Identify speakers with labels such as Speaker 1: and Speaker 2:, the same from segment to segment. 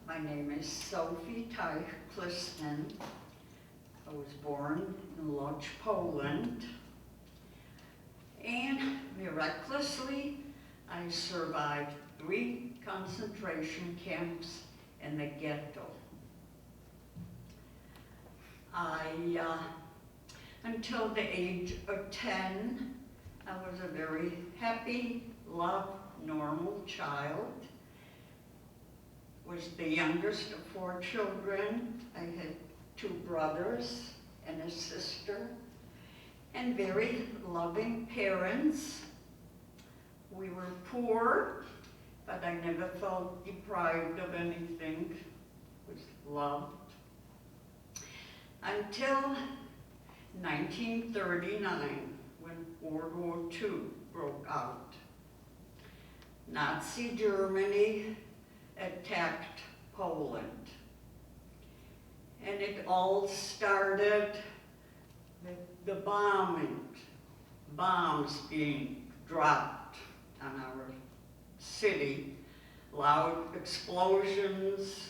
Speaker 1: My name is Sophie Tajch, Klisman. I was born in Lodz, Poland. And miraculously, I survived 3 concentration camps in the ghetto. Until the age of 10, I was a very happy, loved, normal child. Was the youngest of 4 children. I had 2 brothers and a sister, and very loving parents. We were poor, but I never felt deprived of anything. Was loved. Until 1939, when World War II broke out. Nazi Germany attacked Poland. And it all started with the bombs being dropped on our city, loud explosions,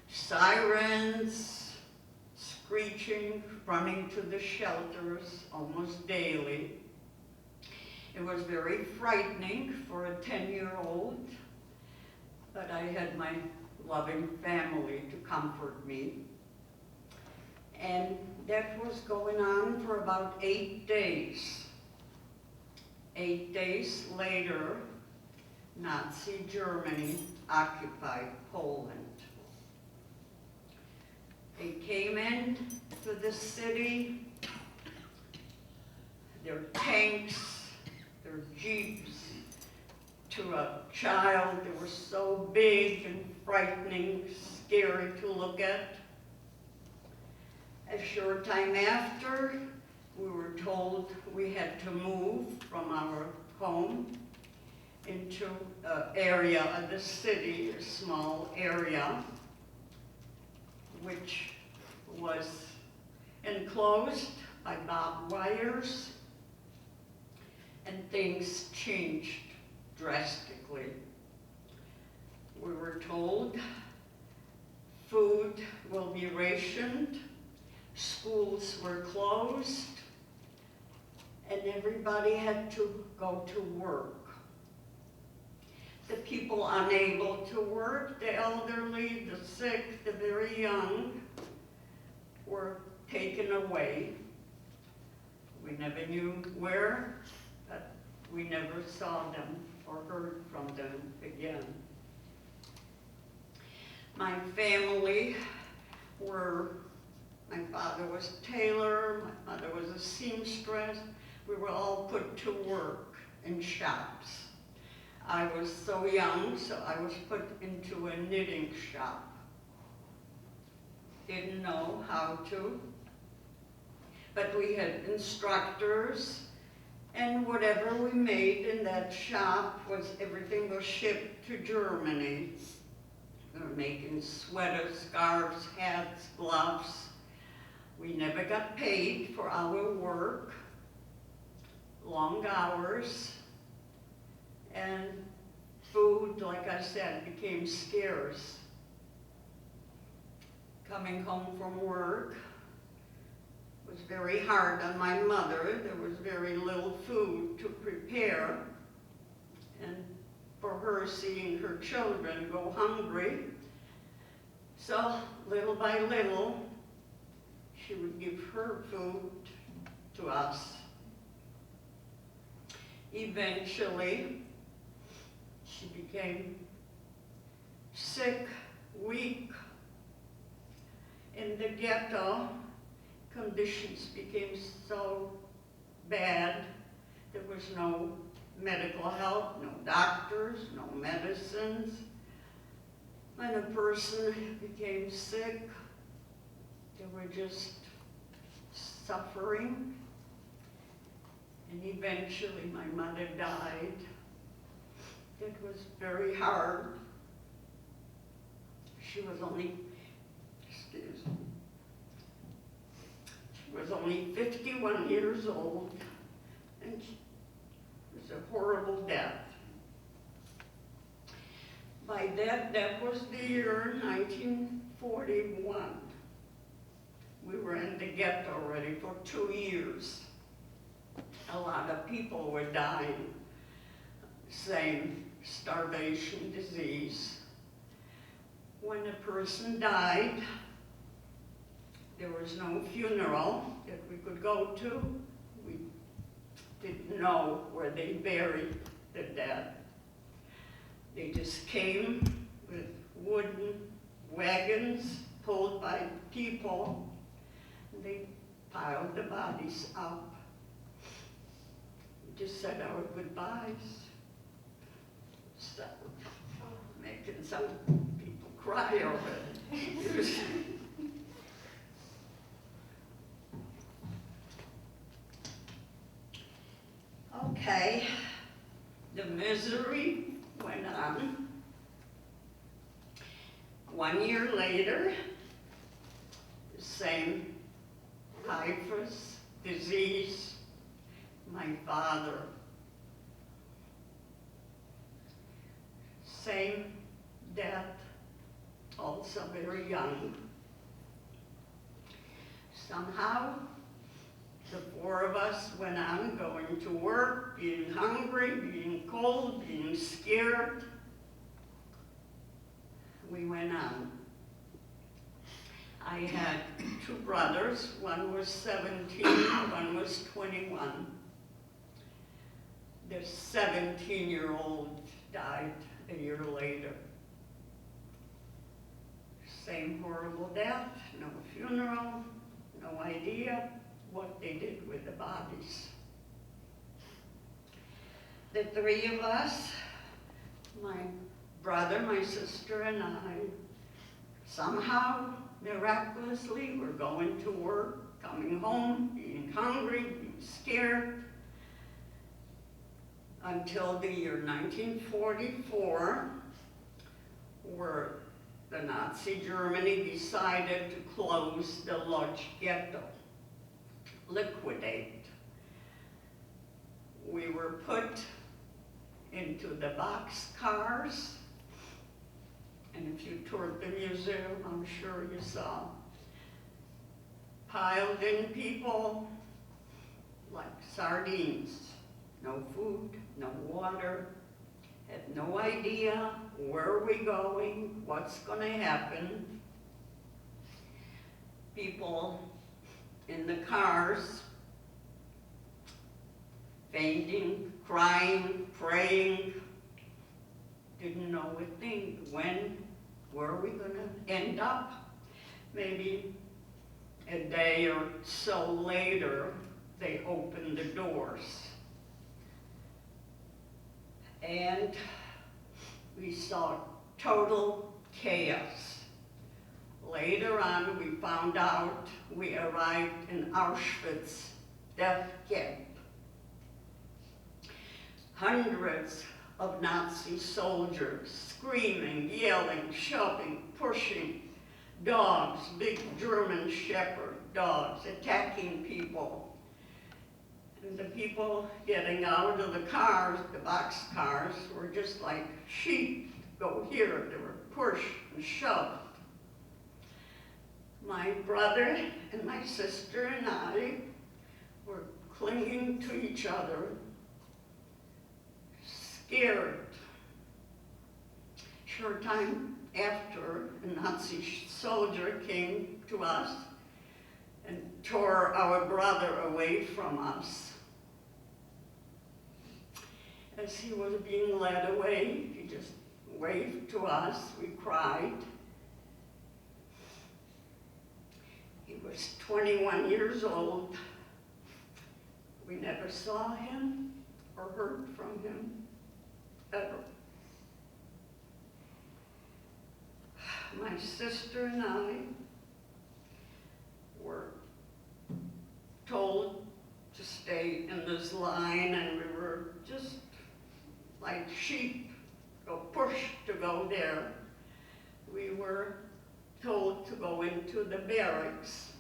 Speaker 1: sirens, screeching, running to the shelters almost daily. It was very frightening for a 10-year-old, but I had my loving family to comfort me. And that was going on for about 8 days. 8 days later, Nazi Germany occupied Poland. They came in to the city, their tanks, their jeeps. To a child, they were so big and frightening, scary to look at. A short time after, we were told we had to move from our home into an area of the city, a small area, which was enclosed by barbed wires, and things changed drastically. We were told food will be rationed, schools were closed, and everybody had to go to work. The people unable to work, the elderly, the sick, the very young, were taken away. We never knew where, but we never saw them or heard from them again. My family my father was a tailor, my mother was a seamstress. We were all put to work in shops. I was so young, so I was put into a knitting shop. Didn't know how to, but we had instructors, and whatever we made in that shop everything was shipped to Germany. We were making sweaters, scarves, hats, gloves. We never got paid for our work, long hours, and food, like I said, became scarce. Coming home from work was very hard on my mother. There was very little food to prepare, and for her, seeing her children go hungry. So little by little, she would give her food to us. Eventually, she became sick, weak. In the ghetto, conditions became so bad. There was no medical help, no doctors, no medicines. When a person became sick, they were just suffering. And eventually my mother died. It was very hard. She was only 51 years old, and it was a horrible death. By dad, that was the year 1941. We were in the ghetto already for 2 years. A lot of people were dying. Same starvation, disease. When a person died, there was no funeral that we could go to. We didn't know where they buried the dead. They just came with wooden wagons pulled by people. They piled the bodies up. We just said our goodbyes. So, making some people cry over it. Okay, the misery went on. 1 year later, the same typhus disease, my father. Same death, also very young. Somehow, the 4 of us went on going to work, being hungry, being cold, being scared. We went on. I had 2 brothers. One was 17, one was 21. The 17-year-old died a year later. Same horrible death, no funeral, no idea what they did with the bodies. The 3 of us, my brother, my sister, and I, somehow, miraculously, were going to work, coming home, being hungry, being scared, until the year 1944, where the Nazi Germany decided to close the Lodz ghetto, liquidate. We were put into the box cars, and if you toured the museum, I'm sure you saw, piled in people like sardines. No food, no water, had no idea where we're going, what's going to happen. People in the cars, fainting, crying, praying, didn't know a thing. When, where are we going to end up? Maybe a day or so later, they opened the doors. And we saw total chaos. Later on, we found out we arrived in Auschwitz death camp. Hundreds of Nazi soldiers screaming, yelling, shoving, pushing, dogs, big German shepherd dogs, attacking people. And the people getting out of the cars, the box cars, were just like sheep. Go here, they were pushed and shoved. My brother and my sister and I were clinging to each other, scared. Short time after, a Nazi soldier came to us and tore our brother away from us. As he was being led away, he just waved to us. We cried. He was 21 years old. We never saw him or heard from him, ever. My sister and I were told to stay in this line, and we were just like sheep, go pushed to go there. We were told to go into the barracks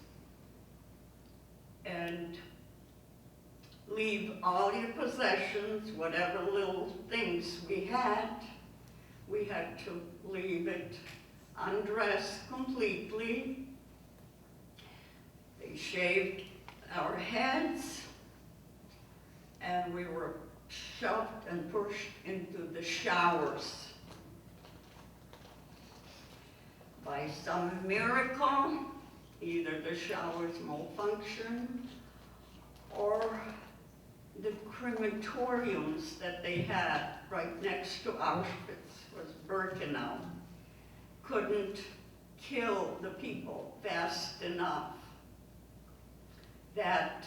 Speaker 1: and leave all your possessions, whatever little things we had, we had to leave it undressed completely. They shaved our heads, and we were shoved and pushed into the showers. By some miracle, either the showers malfunctioned or the crematoriums that they had right next to Auschwitz was Birkenau, couldn't kill the people fast enough that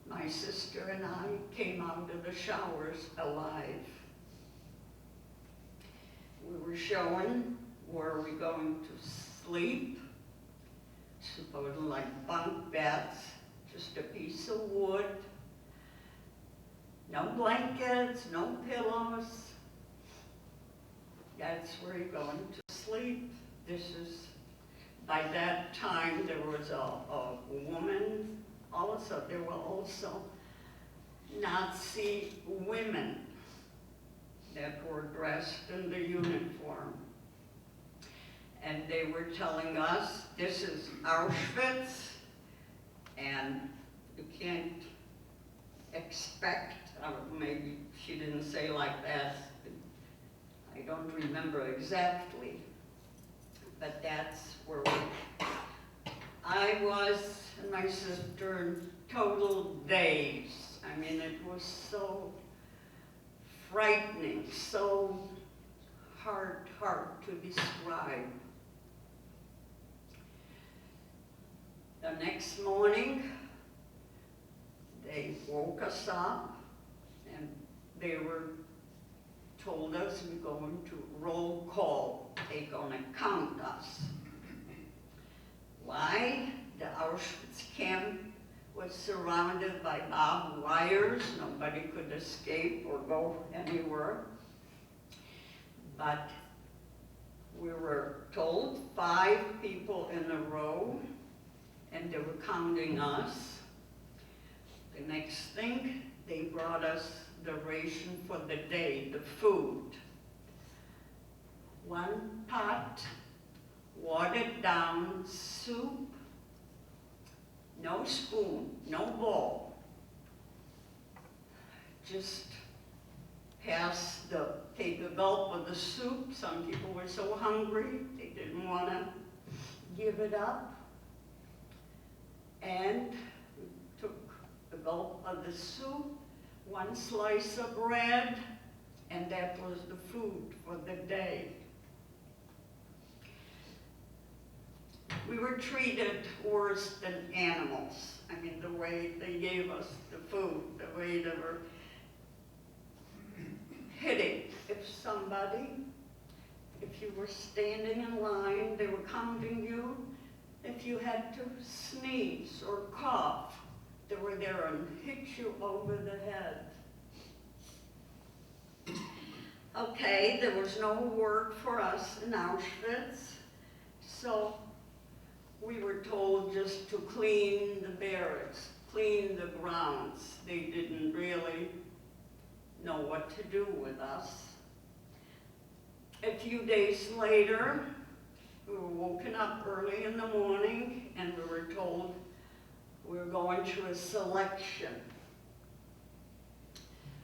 Speaker 1: my sister and I came out of the showers alive. We were shown where we going to sleep, supposedly like bunk beds, just a piece of wood, no blankets, no pillows. That's where you're going to sleep. This is, by that time there was a woman, also, there were also Nazi women that were dressed in the uniform. And they were telling us, this is Auschwitz, and you can't expect, or maybe she didn't say like that, I don't remember exactly, but that's where I was and my sister in total daze. I mean, it was so frightening, so hard to describe. The next morning, they woke us up and they told us we're going to roll call. They're gonna count us. Why? The Auschwitz camp was surrounded by barbed wires. Nobody could escape or go anywhere. But we were told 5 people in a row, and they were counting us. The next thing, they brought us the ration for the day, the food. 1 pot, watered down soup, no spoon, no bowl. Just take a gulp of the soup. Some people were so hungry, they didn't want to give it up. And we took a gulp of the soup, 1 slice of bread, and that was the food for the day. We were treated worse than animals. I mean, the way they gave us the food, the way they were hitting. If you were standing in line, they were counting you. If you had to sneeze or cough, they were there and hit you over the head. Okay, there was no work for us in Auschwitz, so we were told just to clean the barracks, clean the grounds. They didn't really know what to do with us. A few days later, we were woken up early in the morning and we were told we were going to a selection.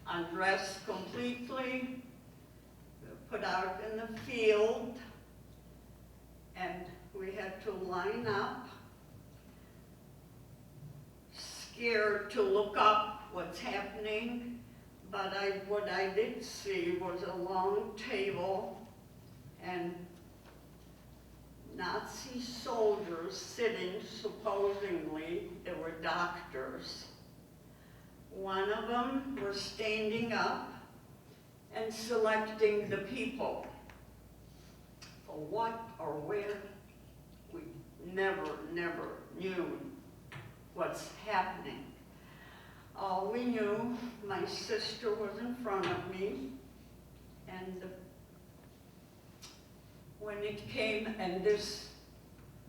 Speaker 1: Undressed completely, put out in the field, and we had to line up, scared to look up what's happening, but what I did see was a long table and Nazi soldiers sitting, supposedly, they were doctors. One of them was standing up and selecting the people. For what or where, we never knew what's happening. All we knew, my sister was in front of me, and when it came, and this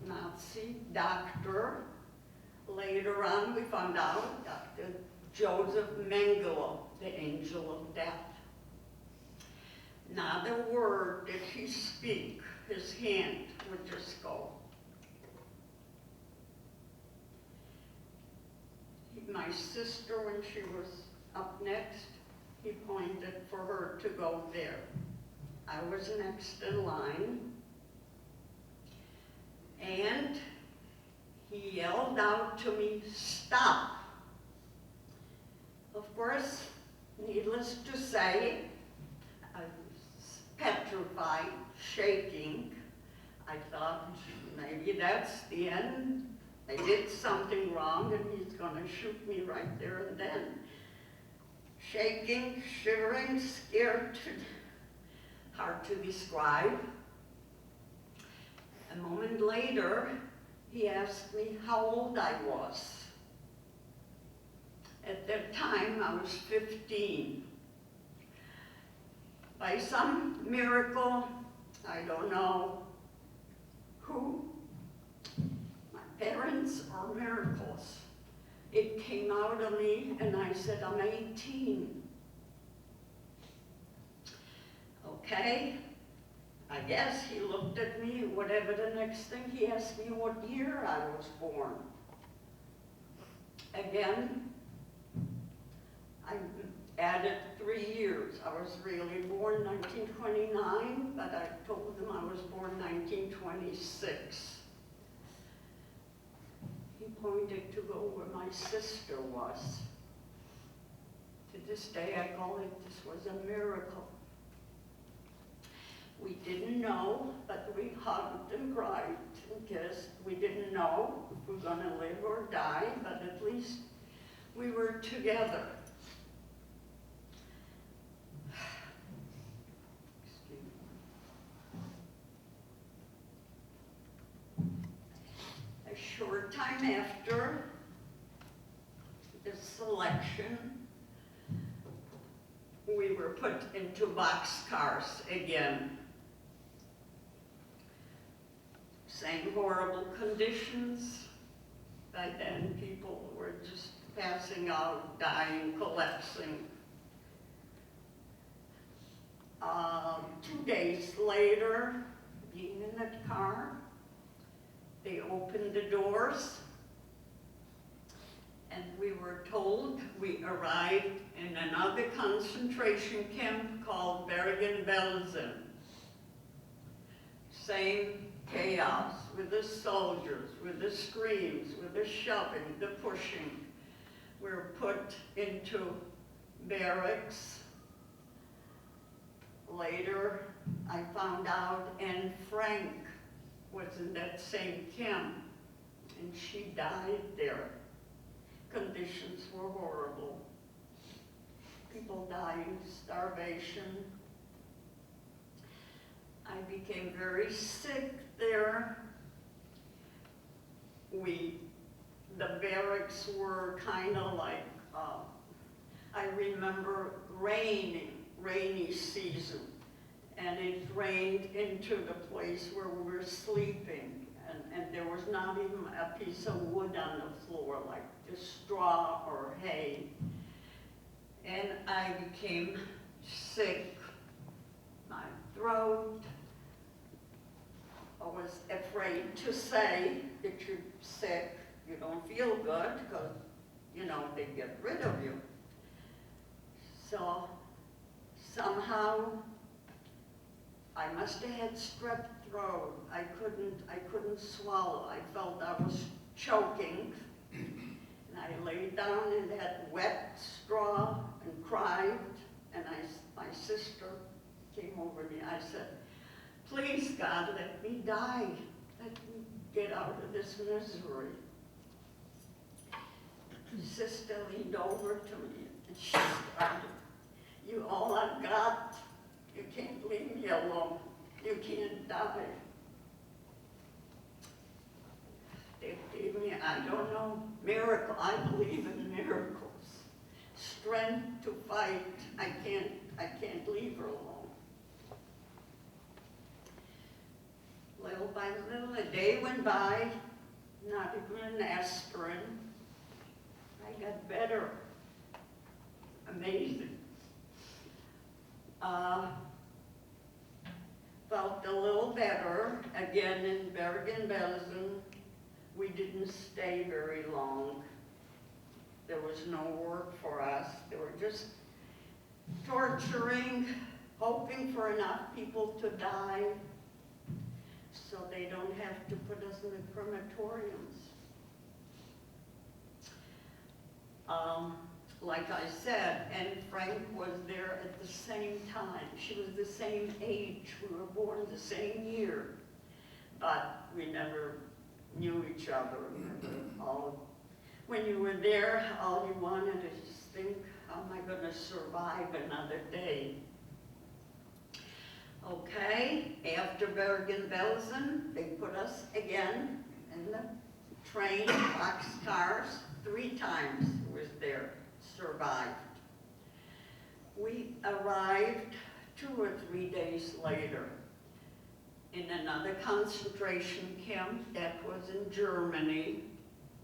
Speaker 1: Nazi doctor, later on we found out, Dr. Joseph Mengele, the angel of death. Not a word did he speak. His hand would just go. My sister, when she was up next, he pointed for her to go there. I was next in line, and he yelled out to me, "Stop." Of course, needless to say, I was petrified, shaking. I thought, maybe that's the end. I did something wrong and he's gonna shoot me right there and then. Shaking, shivering, scared, hard to describe. A moment later, he asked me how old I was. At that time, I was 15. By some miracle, I don't know who, my parents or miracles, it came out of me and I said, I'm 18. Okay, I guess he looked at me, whatever the next thing, he asked me what year I was born. Again, I added 3 years. I was really born 1929, but I told them I was born 1926. He pointed to go where my sister was. To this day, I call it, this was a miracle. We didn't know, but we hugged and cried and kissed. We didn't know if we were gonna live or die, but at least we were together. A short time after the selection, we were put into boxcars again. Same horrible conditions. By then, people were just passing out, dying, collapsing. 2 days later, being in that car, they opened the doors, and we were told we arrived in another concentration camp called Bergen-Belsen. Same chaos with the soldiers, with the screams, with the shoving, the pushing. We were put into barracks. Later, I found out Anne Frank was in that same camp, and she died there. Conditions were horrible. People dying, starvation. I became very sick there. The barracks were kind of like, I remember rainy season, and it rained into the place where we were sleeping, and there was not even a piece of wood on the floor, like just straw or hay. And I became sick, my throat. I was afraid to say that you're sick, you don't feel good, because, you know, they get rid of you. So somehow I must have had strep throat. I couldn't swallow. I felt I was choking. And I laid down in that wet straw and cried. And my sister came over me. I said, please, God, let me die. Let me get out of this misery. Sister leaned over to me and she cried, you all I've got. You can't leave me alone. You can't die. They gave me, I don't know, miracle. I believe in miracles. Strength to fight. I can't leave her alone. Little by little, a day went by, not even an aspirin. I got better. Amazing. felt a little better. Again, in Bergen-Belsen, we didn't stay very long. There was no work for us. They were just torturing, hoping for enough people to die so they don't have to put us in the crematoriums. Like I said, and Frank was there at the same time. She was the same age. We were born the same year. But we never knew each other. When you were there, all you wanted to just think, how am I going to survive another day? Okay, after Bergen-Belsen, they put us again in the train, boxcars, 3 times was there, survived. We arrived 2 or 3 days later in another concentration camp that was in Germany.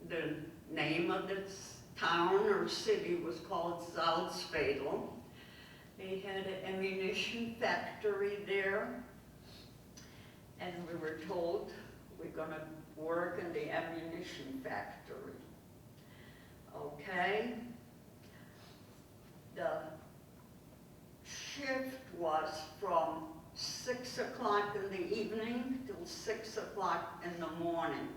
Speaker 1: The name of this town or city was called Salzwedel. They had an ammunition factory there, and we were told we're going to work in the ammunition factory. Okay. The shift was from 6 o'clock in the evening till 6 o'clock in the morning,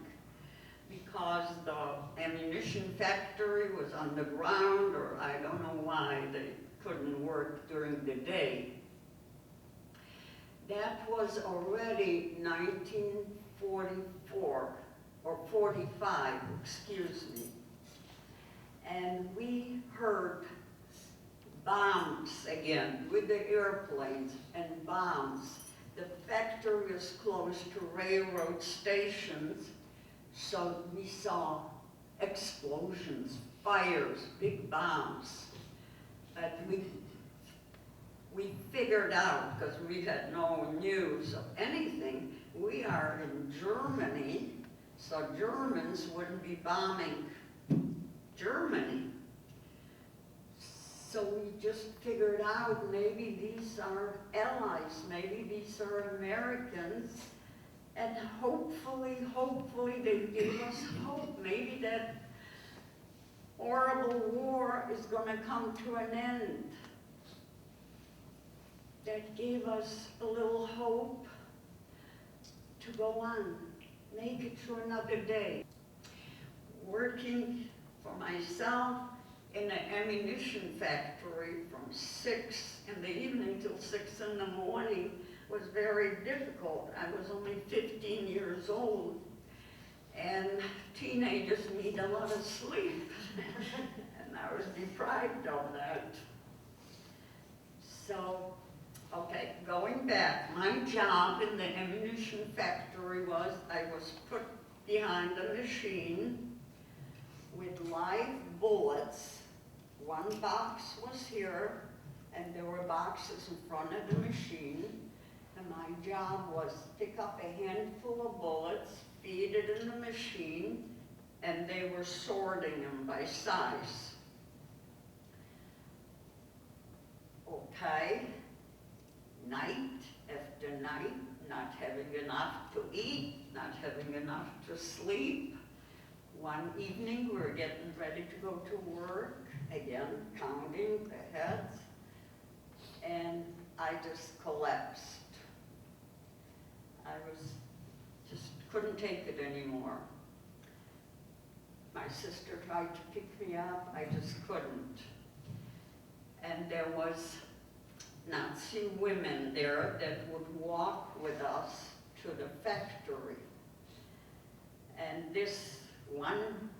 Speaker 1: because the ammunition factory was underground, or I don't know why they couldn't work during the day. That was already 1944, or 45, excuse me. And we heard bombs again with the airplanes and bombs. The factory was close to railroad stations, so we saw explosions, fires, big bombs. But we figured out, because we had no news of anything, we are in Germany, so Germans wouldn't be bombing Germany. So we just figured out maybe these are allies, maybe these are Americans, and hopefully they gave us hope. Maybe that horrible war is going to come to an end. That gave us a little hope to go on, make it through another day. Working for myself in an ammunition factory from 6 in the evening till 6 in the morning was very difficult. I was only 15 years old, and teenagers need a lot of sleep, and I was deprived of that. So, okay, going back, my job in the ammunition factory was I was put behind a machine with live bullets. One box was here, and there were boxes in front of the machine, and my job was pick up a handful of bullets, feed it in the machine, and they were sorting them by size. Okay, night after night, not having enough to eat, not having enough to sleep. One evening, we were getting ready to go to work, again, counting the heads, and I just collapsed. I just couldn't take it anymore. My sister tried to pick me up, I just couldn't. And there was Nazi women there that would walk with us to the factory. And this one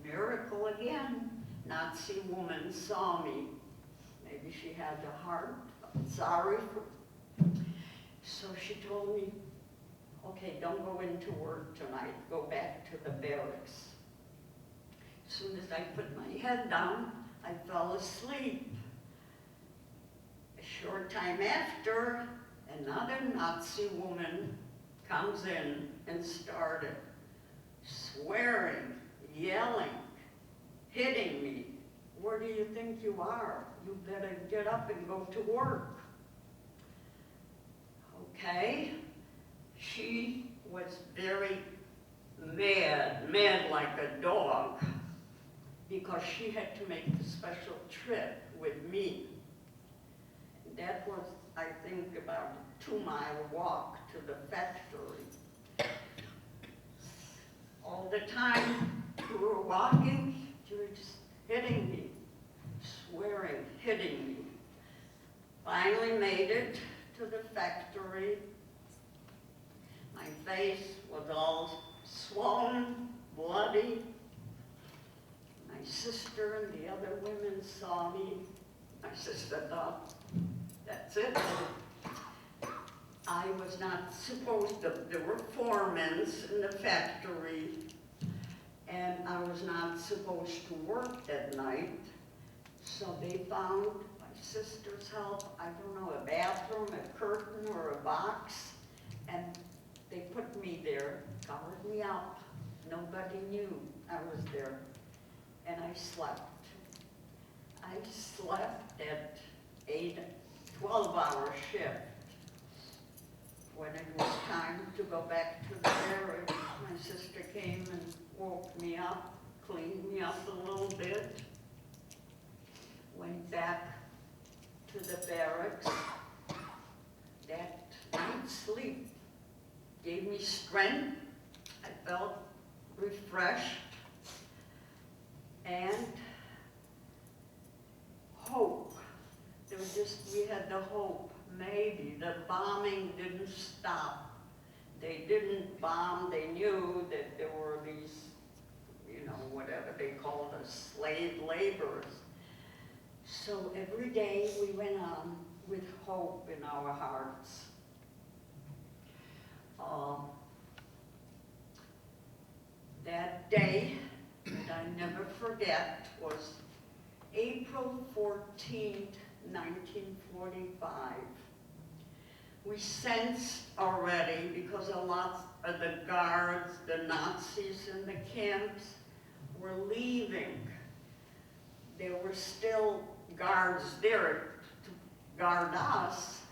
Speaker 1: miracle again, Nazi woman saw me. Maybe she had a heart, sorry for. So she told me, okay, don't go into work tonight, go back to the barracks. As soon as I put my head down, I fell asleep. A short time after, another Nazi woman comes in and started swearing, yelling, hitting me. Where do you think you are? You better get up and go to work. okay? She was very mad like a dog, because she had to make the special trip with me. That was, I think, about a 2-mile walk to the factory. All the time we were walking, she was just hitting me, swearing, hitting me. Finally made it to the factory. My face was all swollen, bloody. My sister and the other women saw me. My sister thought, that's it. I was not supposed to, there were foremen in the factory, and I was not supposed to work at night. So they found, my sister's help, I don't know, a bathroom, a curtain, or a box, and they put me there, covered me up. Nobody knew I was there, and I slept. I slept at 12-hour shift. When it was time to go back to the barracks, my sister came and woke me up, cleaned me up a little bit, went back to the barracks. That night's sleep gave me strength. I felt refreshed and hope. There was just, we had the hope. Maybe the bombing didn't stop. They didn't bomb. They knew that there were these, whatever they called us, slave laborers. So every day we went on with hope in our hearts. That day that I never forget was April 14th, 1945. We sensed already, because a lot of the guards, the Nazis in the camps, were leaving. There were still guards there to guard us,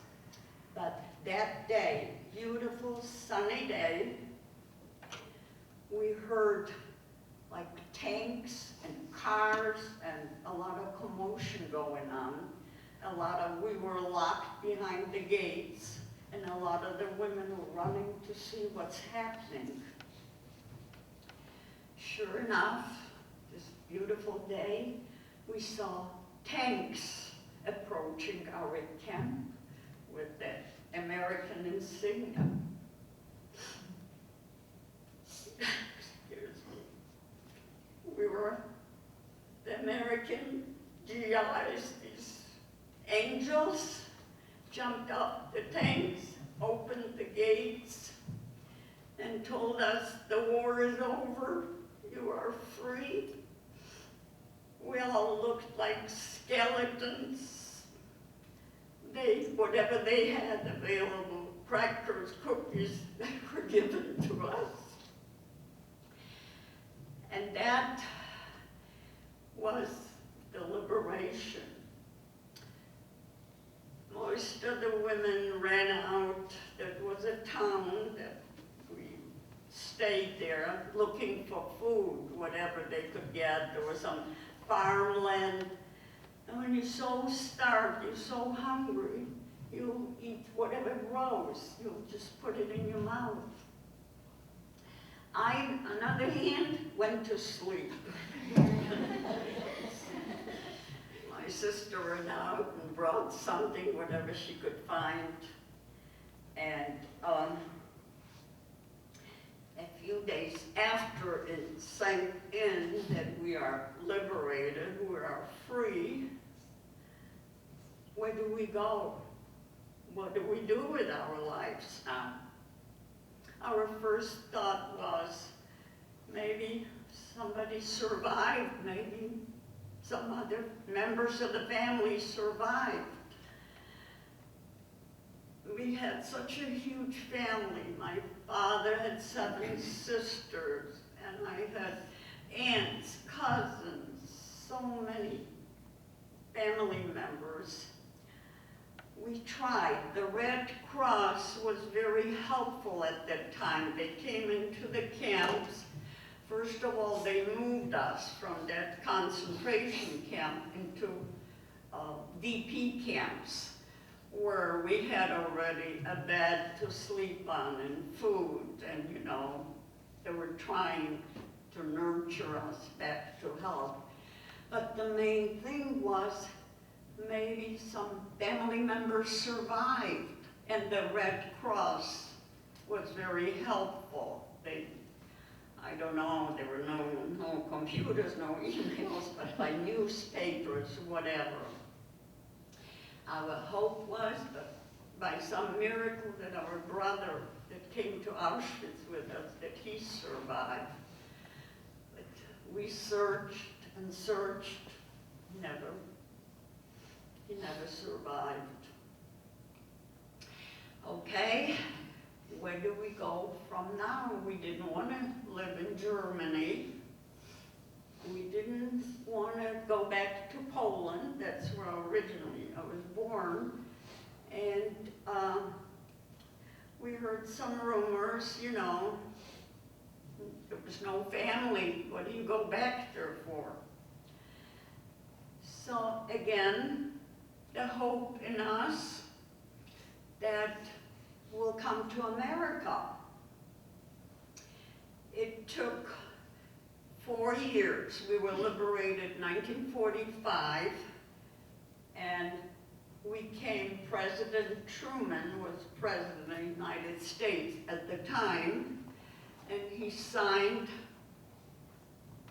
Speaker 1: but that day, beautiful sunny day, we heard like tanks and cars and a lot of commotion going on. We were locked behind the gates, and a lot of the women were running to see what's happening. Sure enough, this beautiful day, we saw tanks approaching our camp with the American insignia. Excuse me. We were the American GIs, these angels, jumped up the tanks, opened the gates, and told us the war is over, you are free. We all looked like skeletons. Whatever they had available, crackers, cookies, they were given to us. And that was the liberation. Most of the women ran out. There was a town that we stayed there looking for food, whatever they could get. There was some farmland. And when you're so starved, you're so hungry, you eat whatever grows. You'll just put it in your mouth. I, on the other hand, went to sleep. My sister went out and brought something, whatever she could find. And a few days after it sank in that we are liberated, we are free, where do we go? What do we do with our lives now? Our first thought was, maybe somebody survived, maybe some other members of the family survived. We had such a huge family. My father had 7 sisters, and I had aunts, cousins, so many family members. we tried. The Red Cross was very helpful at that time. They came into the camps. First of all, they moved us from that concentration camp into DP camps, where we had already a bed to sleep on and food, and you know, they were trying to nurture us back to health. But the main thing was maybe some family members survived, and the Red Cross was very helpful. I don't know, there were no computers, no emails, but by newspapers, whatever. Our hope was that by some miracle that our brother that came to Auschwitz with us, that he survived. But we searched and searched, he never survived. Okay, where do we go from now? We didn't want to live in Germany. We didn't want to go back to Poland. That's where originally I was born. And we heard some rumors, you know, there was no family. What do you go back there for? So again, the hope in us that we'll come to America. It took 4 years. We were liberated in 1945, and President Truman was president of the United States at the time, and he signed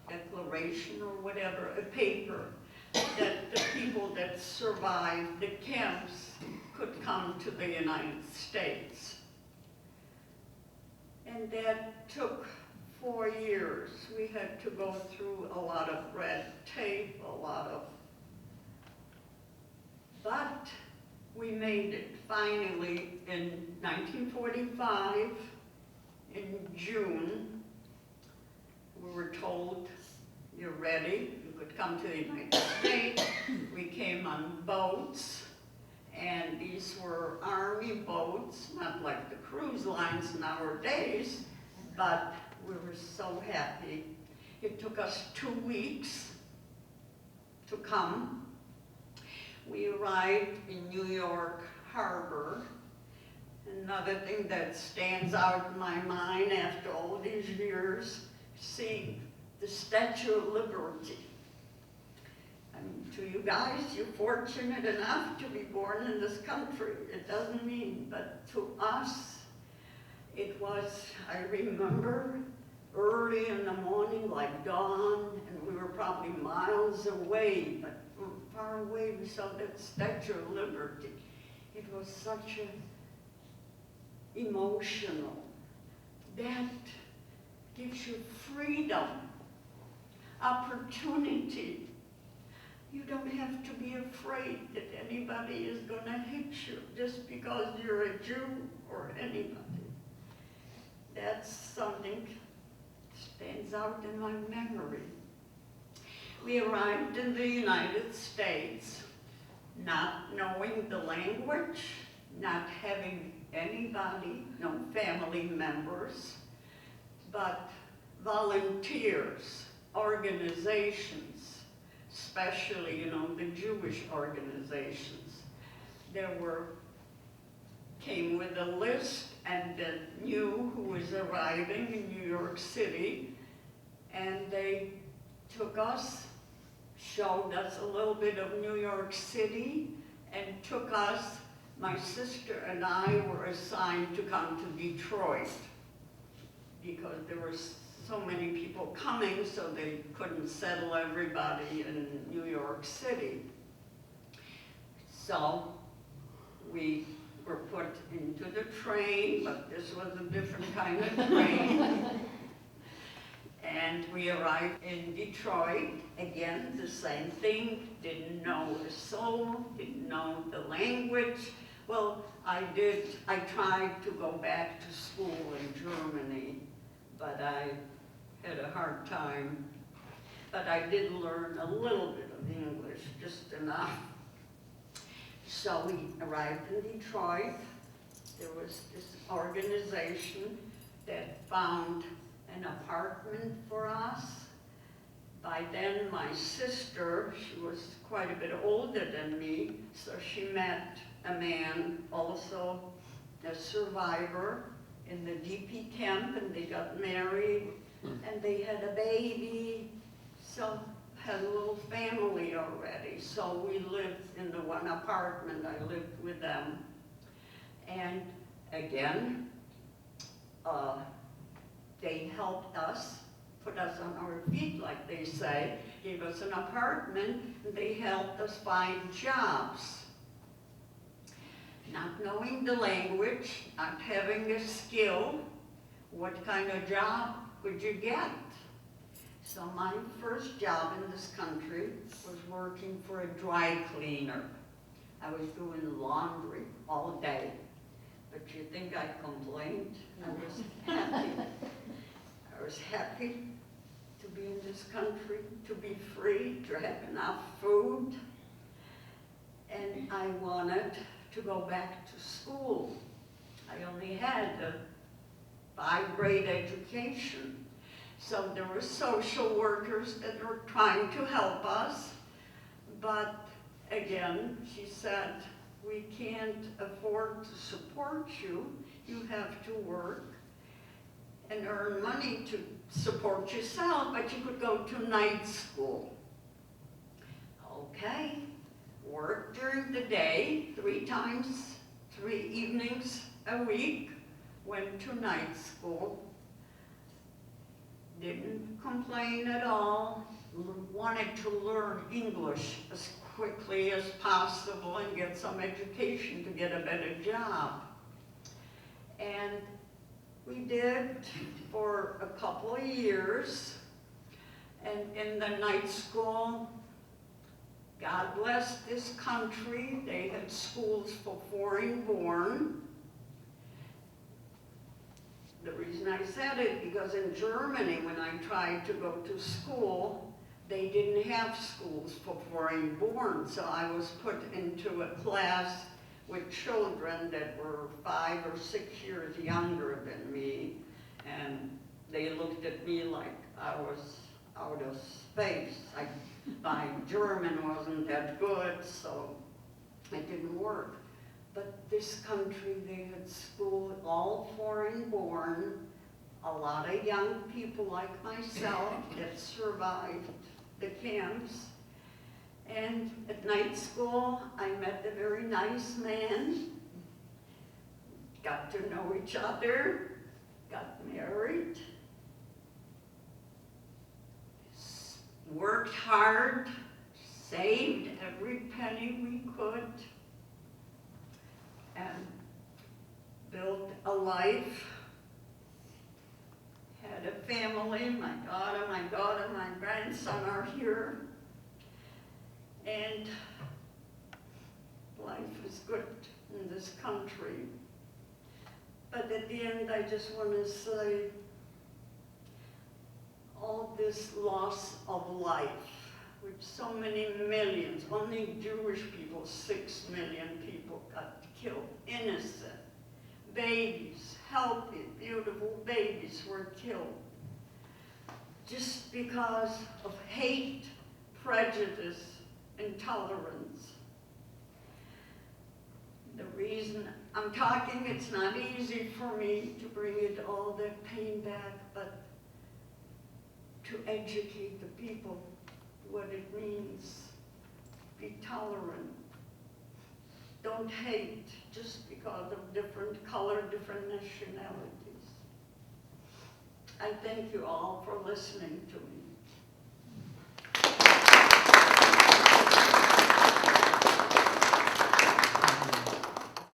Speaker 1: a declaration or whatever, a paper, that the people that survived the camps could come to the United States. And that took 4 years. We had to go through a lot of red tape, but we made it finally in 1945, in June. We were told, you're ready, you could come to the United States. We came on boats, and these were Army boats, not like the cruise lines nowadays, but we were so happy. It took us 2 weeks to come. We arrived in New York Harbor. Another thing that stands out in my mind after all these years, seeing the Statue of Liberty. I mean, to you guys, you're fortunate enough to be born in this country. It doesn't mean, but to us, it was, I remember, early in the morning, like dawn, and we were probably miles away, but from far away we saw that Statue of Liberty. It was such emotional. That gives you freedom, opportunity. You don't have to be afraid that anybody is going to hit you just because you're a Jew or anybody. That's something stands out in my memory. We arrived in the United States not knowing the language, not having anybody, no family members, but volunteers, organizations, especially, you know, the Jewish organizations. Came with a list and knew who was arriving in New York City, and they took us, showed us a little bit of New York City, and took us, my sister and I were assigned to come to Detroit because there were so many people coming, so they couldn't settle everybody in New York City. So we were put into the train, but this was a different kind of train. And we arrived in Detroit, again, the same thing, didn't know a soul, didn't know the language. Well, I tried to go back to school in Germany, but I had a hard time. But I did learn a little bit of English, just enough. So we arrived in Detroit. There was this organization that found an apartment for us. By then, my sister, she was quite a bit older than me, so she met a man, also a survivor, in the DP camp, and they got married, and they had a baby, so had a little family already. So we lived in the one apartment. I lived with them. And again, they helped us, put us on our feet, like they say, gave us an apartment, and they helped us find jobs. Not knowing the language, not having a skill, what kind of job would you get? So my first job in this country was working for a dry cleaner. I was doing laundry all day. But you think I complained? I was happy. I was happy to be in this country, to be free, to have enough food. And I wanted to go back to school. I only had a 5th-grade education. So there were social workers that were trying to help us. But again, she said, we can't afford to support you. You have to work and earn money to support yourself, but you could go to night school. Okay, work during the day, 3 evenings a week, went to night school. Didn't complain at all, wanted to learn English as quickly as possible and get some education to get a better job. And we did for a couple of years. And in the night school, God bless this country, they had schools for foreign-born. The reason I said it, because in Germany, when I tried to go to school, they didn't have schools for foreign-born, so I was put into a class with children that were 5 or 6 years younger than me, and they looked at me like I was out of space. My German wasn't that good, so it didn't work. But this country, they had school, all foreign-born, a lot of young people like myself that survived the camps. And at night school, I met a very nice man, got to know each other, got married, worked hard, saved every penny we could, and built a life, had a family. My daughter, my grandson are here, and life is good in this country. But at the end, I just want to say, all this loss of life, with so many millions, only Jewish people, 6 million people got killed, innocent. Babies, healthy, beautiful babies were killed. Just because of hate, prejudice, intolerance. The reason I'm talking, it's not easy for me to bring it all that pain back, but to educate the people what it means. Be tolerant. Don't hate just because of different color, different nationalities. I thank you all for listening to me.